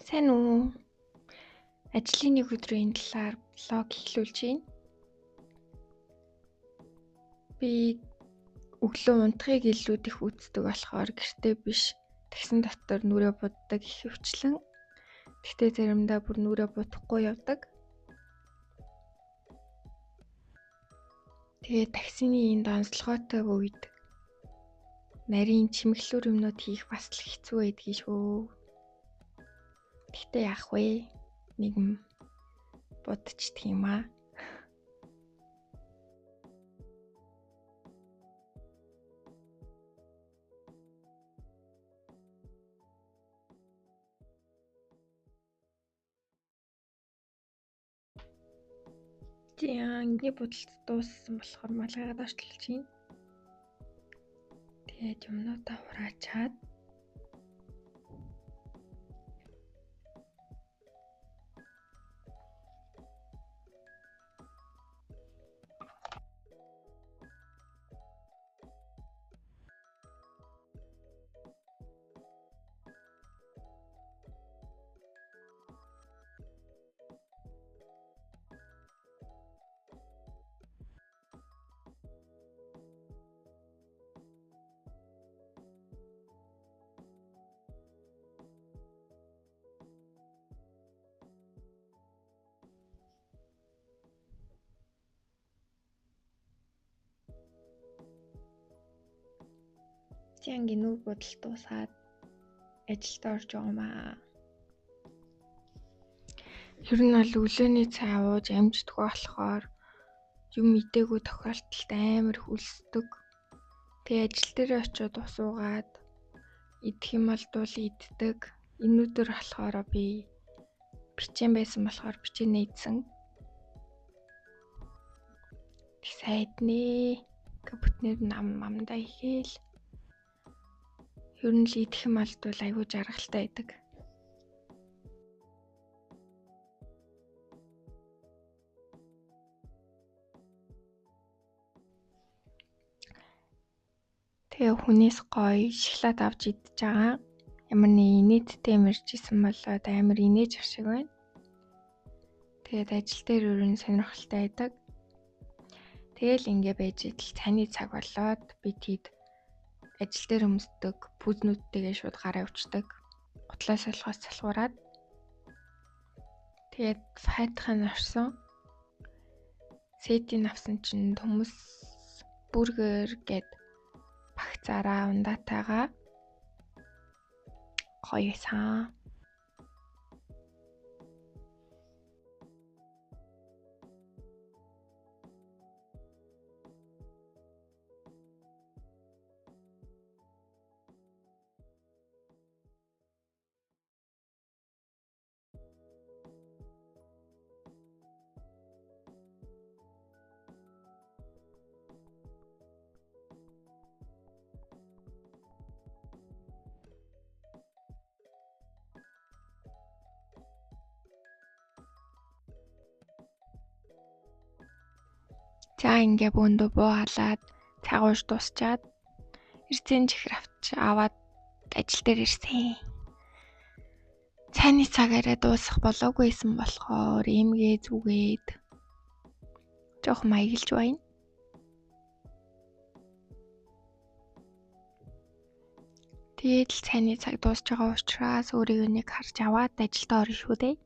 Сайн уу? Ажлын нэг өдрийн талаар блог эхлүүлж байна. Би өглөө унтахыг илүү их үздэг болохоор гэртээ биш таксин дотор нүрээ буддаг их хвчлэн. Гэхдээ заримдаа бүр нүрээ будахгүй явдаг. Тэгээ таксины энэ онцлогоотой үед нарийн чимэглүүр юмнууд хийх бас л хэцүү байдгийг шүү. Гэхдээ яах вэ? Нэгэн будчихдаг юм аа. Ангийн будалд дууссан болохоор малгайгаад орчлуулж байна. Тэгээд юмнуудаа хураачаад ангийн нүр будал дуусаад ажилд орж байгаа юм аа. Ер нь бол өглөөний цай ууж амждаггүй болохоор юм идээгүй тохиолдолд амар хүлсдэг. Тэгээ ажил дээр очиод ус уугаад идэх юм бол дуул иддэг. Энэ өдөр болохоор би бичэн байсан болохоор бичэнэ идсэн. Тэг сайднэ. Капутнэр намдаа ихээл. Ер нь л идэх юм алдвал аягүй жаргалтай байдаг. Тэгээ хүнээс гоё шоколад авч идэж байгаа. Ямар нэг инээдтэй мэржсэн болоод амар инээж ах шиг байна. Тэгээд ажил дээр өрн сонирхолтой байдаг. Тэгэл ингэ байж идэл цайны цаг болоод би тэд ажил дээр өмсдөг пүүзнүүдтэйгээ шууд гараа өвчдөг. Гутлаа солихоос залхуураад. Тэгээд файтхан орсон. Сэтийн авсан чинь хүмүүс бургер гэд багцаараа ундаатайгаа гоё сан. За ингээ бөөндөө буугалаад цагууш дуусчаад эрдэнэ чихэр аваад ажил дээр ирсэн. Цайны цаг арай дуусах болоогүйсэн болохоор эмгээ зүгээд жоох маяглж байна. Тэгээд л цайны цаг дуусж байгаа учраас өөрийгөө нэг харж аваад ажилд орно шүү дээ.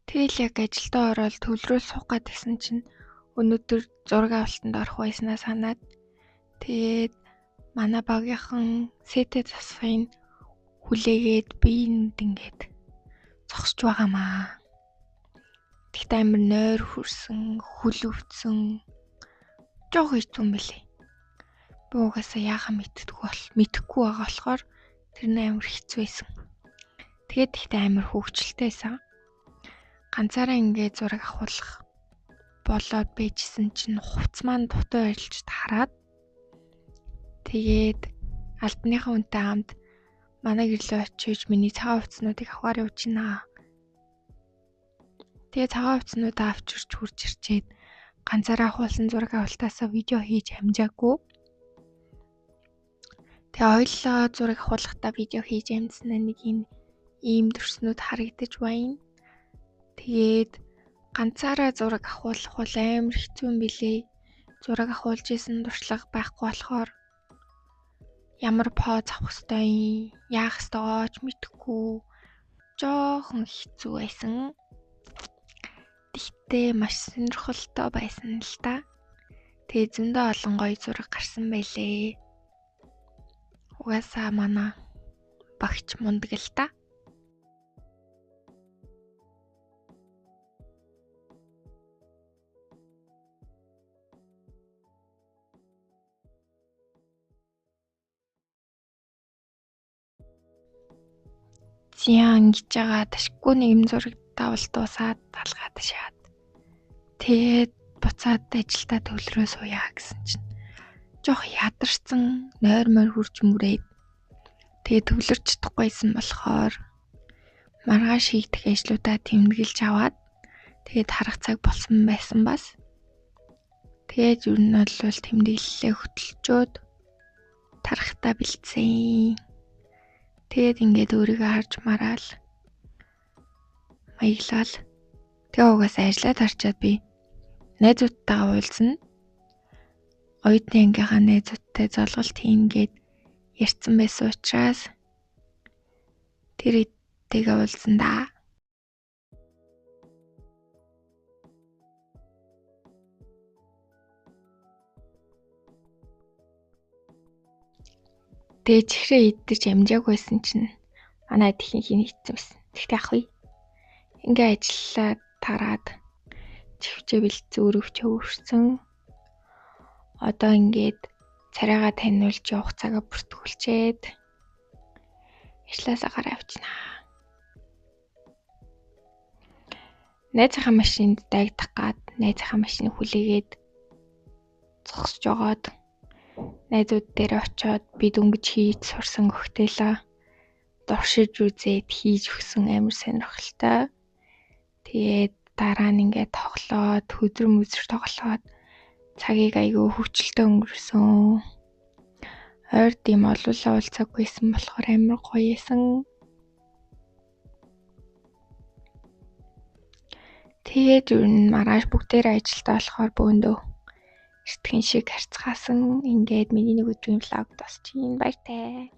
Тэгэл яг ажилдаа ороод төвлөрөө суух гэдгсэн чинь өнөөдөр зураг авалтанд орох байснаа санаад тэгээд манай багийнхан сэтэ засвын хүлээгээд би энд ингээд зогсож байгаамаа. Тэгтээ амар нойр хүрсэн, хүл өвдсөн жоох хэцүү юм билий. Би угаасаа яахаа мэдэхгүй байгаа болохоор тэр нь амар хэцүү байсан. Тэгээд тэгтээ амар хөвгчлөлтэйсэн. Ганцаараа ингээд зураг авах болоод байжсэн чинь хувц маань дутуу ажиллаж хараад тэгээд албаныхаа хүнтэй хамт манай гэрлөө очиж миний цагаан хувцснуудыг авахаар явж байна. Тэгээд цагаан хувцснуудаа авч хурж ирчээд ганцаараа хуулсан зураг авалтаасаа видео хийж амжаагүй. Тэгээ хоёулаа зураг авахлахдаа видео хийж амжсан нэг энэ ийм төрснүүд харагдаж байна. Тэгээд ганцаараа зураг авахулах бол амар хэцүү юм билээ. Зураг авахулж исэн туршлага байхгүй болохоор ямар поз авах ёстой, яах ёстойгоо ч мэдэхгүй жоохон хэцүү байсан. Тэгтээ маш сонирхолтой байсан л та. Тэгээ зөндөө олон гоё зураг гарсан байлээ. Угаасаа манай багч мундаг л та. Зяа ингэж байгаа ташгүй нэг юм зураг давал дуусаад талгаад шаад. Тэгээд буцаад ажилдаа төвлөрөө сууя гэсэн чинь жоох ядарсан, нойр морь хурж мүрээд тэгээд төвлөрч чадахгүйсэн болохоор маргааш хийгдэх ажлуудаа тэмдэглэж аваад тэгээд харах цаг болсон байсан бас. Тэгээд ер нь бол тэмдэглэлээ хөтөлчөөд тарахтаа бэлдсэн. Тэгээд ингээд өөрийгөө харж мараал маяглал. Тэгээ угаасаа ажиллаад харчаад би найзуудтайгаа уулзна. Оюутны ангийнхаа найзуудтай золголт хийнгээд ярьсан байсан учраас тэр хэдтэйгээ уулзсан да. Тэгээ чихрээ идэж амжааг байсан чинь манай техникийн хийцэн байсан. Тэгтээ ах уу. Ингээ ажиллаад тараад чихвчээ бэлдсэн өрөвчөө өрсөн. Одоо ингээд царайгаа таниулж явах цагаа бүртгүүлчээд ажилласаа гараа авчнаа. Найзынхаа машинд дайгдах гад найзынхаа машиныг хүлээгээд зогсож жогоод найзууд дээр очиод би дөнгөж хийж сурсан коктейлээ дуршиж үзээд хийж өгсөн амар сонирхолтой. Тэгээд дараа нь ингээд тоглоод хөдөр мүзэр тоглоод цагийг айгүй хөвчлөлтөө өнгөрсөн. Ойр тийм олуулаа уулзаагүйсэн болохоор амар гоё эсэн. Тэгээд ер нь маргааш бүгдээрээ ажилдаа болохоор бөөндөө эртхэн шиг харцгаасан. Ингээд миний нэг өдрийн влог дуусчихин. Баяртай.